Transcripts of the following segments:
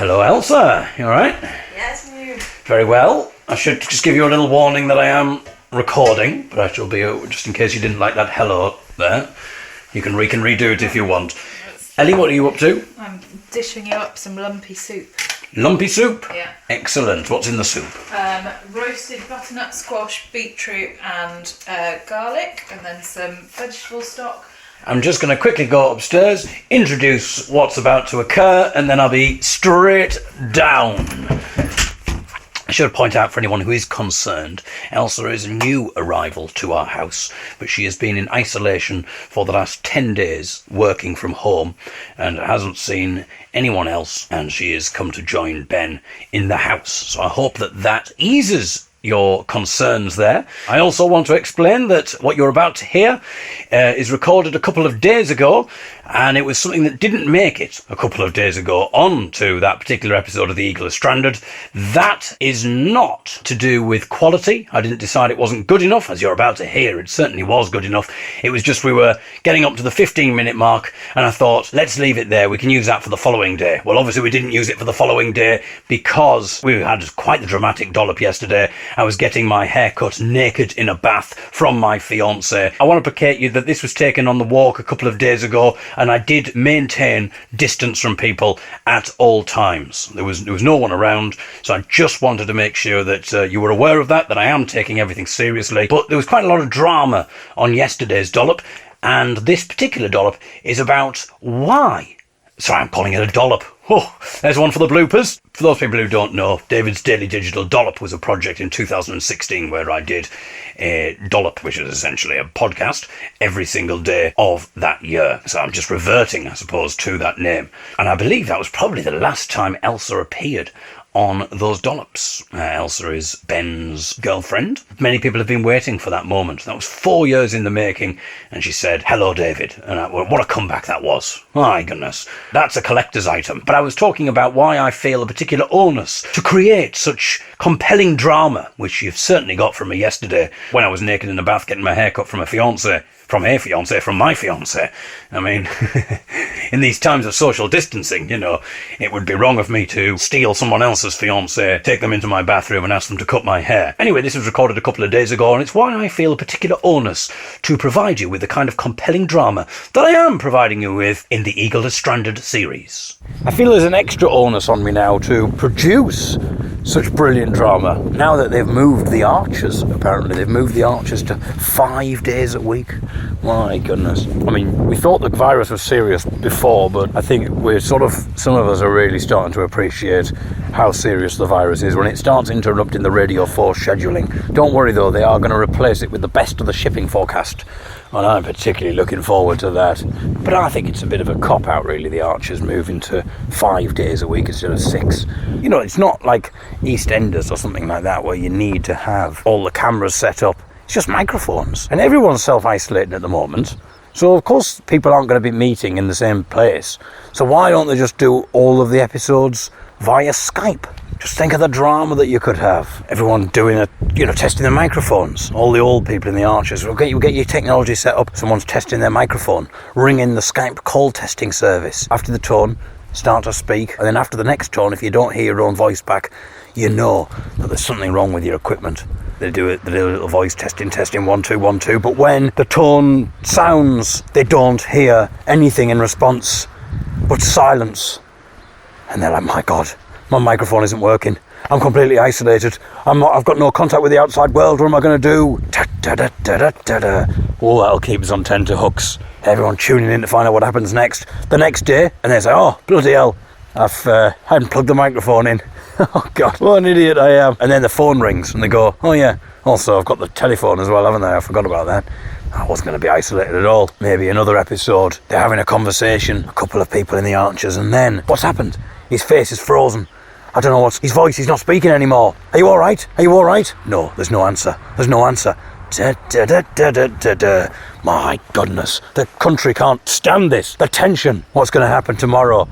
Hello, Elsa. You alright? Yes, you. Very well. I should just give you a little warning that I am recording, but I shall be, just in case you didn't like that hello there. You can redo it if you want. Ellie, what are you up to? I'm dishing you up some lumpy soup. Lumpy soup? Yeah. Excellent. What's in the soup? Roasted butternut squash, beetroot and garlic, and then some vegetable stock. I'm just going to quickly go upstairs, introduce what's about to occur, and then I'll be straight down. I should point out for anyone who is concerned, Elsa is a new arrival to our house, but she has been in isolation for the last 10 days working from home and hasn't seen anyone else, and she has come to join Ben in the house. So I hope that eases your concerns there. I also want to explain that what you're about to hear is recorded a couple of days ago, and it was something that didn't make it a couple of days ago on to that particular episode of The Eagle is Stranded. That is not to do with quality. I didn't decide it wasn't good enough, as you're about to hear. It certainly was good enough. It was just we were getting up to the 15-minute mark, and I thought, let's leave it there. We can use that for the following day. Well, obviously we didn't use it for the following day because we had quite the dramatic dollop yesterday. I was getting my hair cut naked in a bath from my fiancée. I want to placate you that this was taken on the walk a couple of days ago, and I did maintain distance from people at all times. There was no one around, so I just wanted to make sure that you were aware of that I am taking everything seriously. But there was quite a lot of drama on yesterday's dollop, and this particular dollop is about why. Sorry, I'm calling it a dollop. Oh, there's one for the bloopers. For those people who don't know, David's Daily Digital Dollop was a project in 2016 where I did a dollop, which is essentially a podcast, every single day of that year. So I'm just reverting, I suppose, to that name. And I believe that was probably the last time Elsa appeared on those dollops. Elsa is Ben's girlfriend. Many people have been waiting for that moment. That was 4 years in the making, and she said, "Hello, David." And what a comeback that was. My goodness. That's a collector's item. But I was talking about why I feel a particular onus to create such compelling drama, which you've certainly got from me yesterday when I was naked in the bath getting my hair cut from my fiancé. From my fiancé. I mean, in these times of social distancing, it would be wrong of me to steal someone else's fiancé, take them into my bathroom and ask them to cut my hair. Anyway, this was recorded a couple of days ago, and it's why I feel a particular onus to provide you with the kind of compelling drama that I am providing you with in the Eagle is Stranded series. I feel there's an extra onus on me now to produce such brilliant drama. Now that they've moved the Archers, apparently they've moved the Archers to 5 days a week. My goodness. I mean, we thought the virus was serious before, but I think some of us are really starting to appreciate how serious the virus is when it starts interrupting the Radio 4 scheduling. Don't worry though, they are going to replace it with the best of the shipping forecast, and I'm particularly looking forward to that. But I think it's a bit of a cop-out really, the Archers moving to 5 days a week instead of 6. It's not like EastEnders or something like that where you need to have all the cameras set up. It's just microphones. And everyone's self-isolating at the moment. So of course people aren't going to be meeting in the same place. So why don't they just do all of the episodes via Skype? Just think of the drama that you could have. Everyone doing testing their microphones. All the old people in the Archers. We'll get your technology set up. Someone's testing their microphone. Ring in the Skype call testing service. After the tone, start to speak. And then after the next tone, if you don't hear your own voice back, you know that there's something wrong with your equipment. They do a little voice testing, 1 2 1 2. But when the tone sounds, they don't hear anything in response but silence. And they're like, my God, my microphone isn't working. I'm completely isolated. I've got no contact with the outside world. What am I going to do? Oh, that'll keep us on tenterhooks. Everyone tuning in to find out what happens next. The next day, and they say, oh, bloody hell, I hadn't plugged the microphone in. Oh God, what an idiot I am. And then the phone rings and they go, oh yeah, also I've got the telephone as well, haven't I? I forgot about that. I wasn't going to be isolated at all. Maybe another episode, they're having a conversation, a couple of people in the Archers, and then what's happened? His face is frozen. I don't know his voice, he's not speaking anymore. Are you alright? Are you alright? No, there's no answer. There's no answer. My goodness, the country can't stand this. The tension. What's going to happen tomorrow?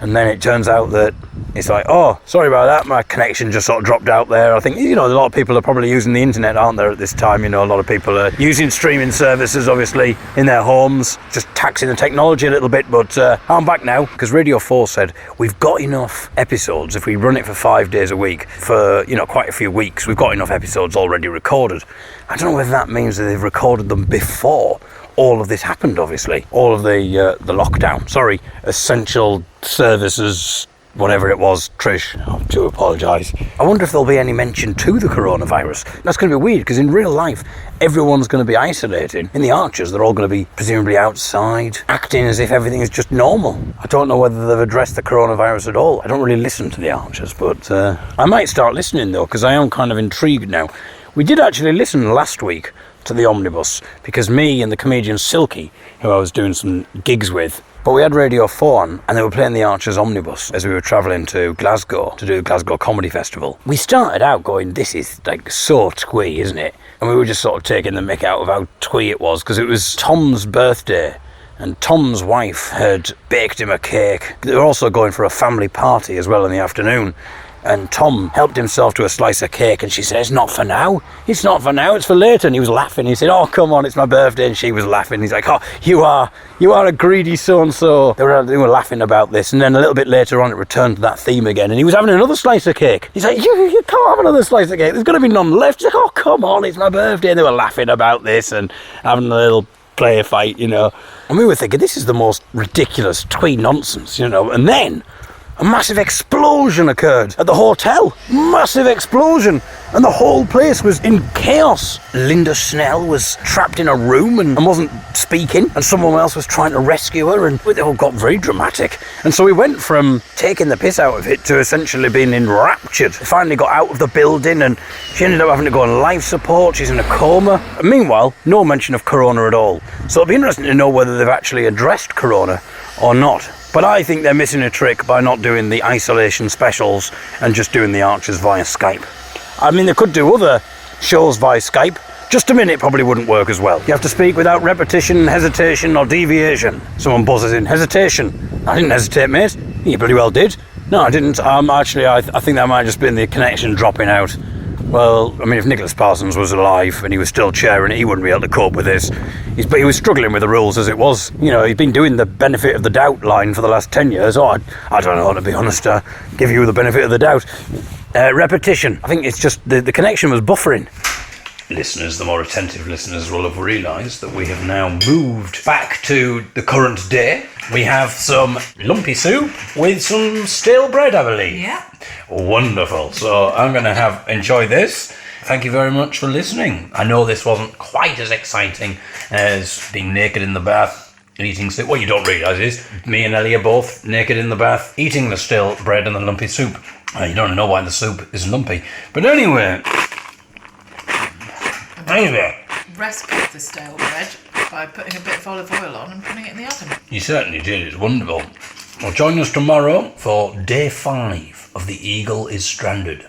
And then it turns out that it's like, oh, sorry about that, my connection just sort of dropped out there. I think, a lot of people are probably using the internet, aren't there, at this time? A lot of people are using streaming services, obviously, in their homes, just taxing the technology a little bit. But I'm back now, because Radio 4 said we've got enough episodes. If we run it for 5 days a week for, quite a few weeks, we've got enough episodes already recorded. I don't know whether that means that they've recorded them before all of this happened, obviously. All of the lockdown. Sorry, essential services, whatever it was, Trish, I do apologise. I wonder if there'll be any mention to the coronavirus. That's going to be weird, because in real life, everyone's going to be isolating. In the Archers, they're all going to be presumably outside, acting as if everything is just normal. I don't know whether they've addressed the coronavirus at all. I don't really listen to the Archers, but I might start listening, though, because I am kind of intrigued now. We did actually listen last week to the Omnibus, because me and the comedian Silky, who I was doing some gigs with, but we had Radio 4 on, and they were playing the Archers Omnibus as we were travelling to Glasgow to do the Glasgow Comedy Festival. We started out going, this is like so twee, isn't it? And we were just sort of taking the mick out of how twee it was, because it was Tom's birthday, and Tom's wife had baked him a cake. They were also going for a family party as well in the afternoon. And Tom helped himself to a slice of cake, and she said, it's not for now, it's for later. And he was laughing. He said, oh, come on, it's my birthday. And she was laughing. He's like, oh, you are a greedy so-and-so. They were laughing about this. And then a little bit later on, it returned to that theme again. And he was having another slice of cake. He's like, you can't have another slice of cake. There's going to be none left. He's like, oh, come on, it's my birthday. And they were laughing about this and having a little play fight, And we were thinking, this is the most ridiculous twee nonsense, And then a massive explosion occurred at the hotel. Massive explosion. And the whole place was in chaos. Linda Snell was trapped in a room and wasn't speaking. And someone else was trying to rescue her. And it all got very dramatic. And so we went from taking the piss out of it to essentially being enraptured. They finally got out of the building and she ended up having to go on life support. She's in a coma. And meanwhile, no mention of corona at all. So it'll be interesting to know whether they've actually addressed corona or not. But I think they're missing a trick by not doing the isolation specials and just doing the Archers via Skype. I mean, they could do other shows via Skype. Just a minute probably wouldn't work as well. You have to speak without repetition, hesitation or deviation. Someone buzzes in, hesitation. I didn't hesitate, mate. You bloody well did. No, I didn't. Actually, I think that might just been the connection dropping out. Well, I mean, if Nicholas Parsons was alive and he was still chairing it, he wouldn't be able to cope with this. He was struggling with the rules as it was. He's been doing the benefit of the doubt line for the last 10 years. Oh, I don't know, to be honest. Give you the benefit of the doubt. Repetition. I think it's just the connection was buffering. Listeners, the more attentive listeners will have realised that we have now moved back to the current day. We have some lumpy soup with some stale bread, I believe. Yeah. Wonderful. So I'm going to enjoy this. Thank you very much for listening. I know this wasn't quite as exciting as being naked in the bath, eating soup. What you don't realise is me and Ellie are both naked in the bath, eating the stale bread and the lumpy soup. You don't know why the soup is lumpy. But anyway... Rescued the stale bread by putting a bit of olive oil on and putting it in the oven. You certainly did. It's wonderful. Well, join us tomorrow for day 5 of The Eagle is Stranded.